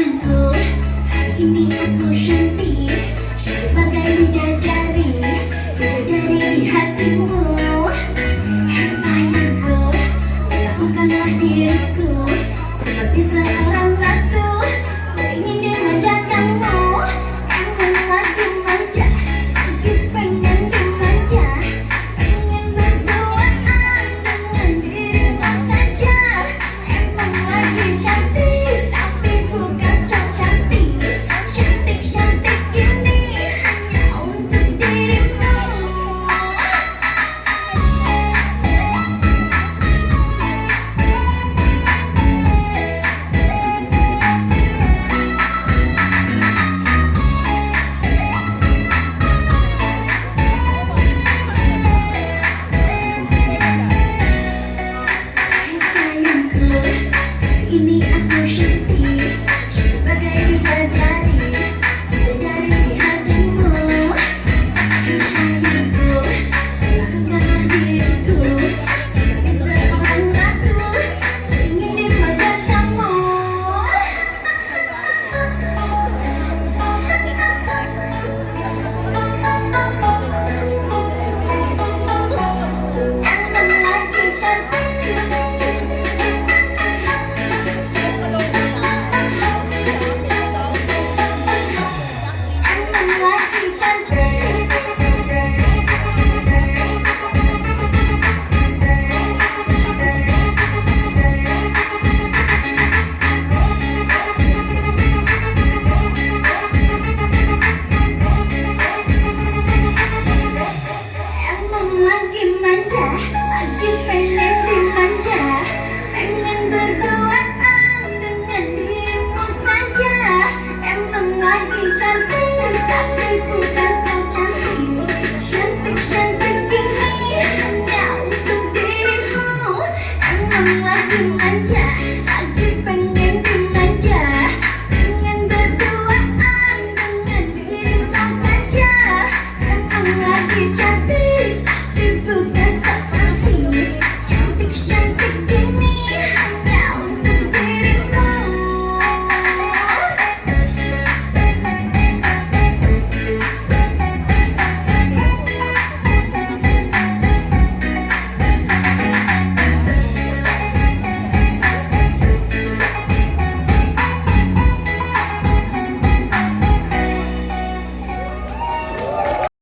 sayangku, hari ini aku cantik, sebagai bidadari, bidadari di hatimu. Hai sayangku, lakukanlah diriku seperti seorang ratu. Ku ingin dimanja kamu, emang lagi manja, lagi pengen dimanja, pengen berduaan dengan dirimu saja. Emang lagi cantik, tapi bukan so cantik. Cantik-cantik ini hanya untuk dirimu. Hai sayangku, hari ini aku cantik, sebagai bidadari, bidadari di hatimu. Hai sayangku, lakukanlah diriku seperti seorang ratu. Ku ingin dimanja kamu. Emang lagi cantik, emang lagi cantik. Emang lagi manja, lagi pengen dimanja, pengen berduaan dengan dirimu saja. Emang lagi cantik, tapi bukan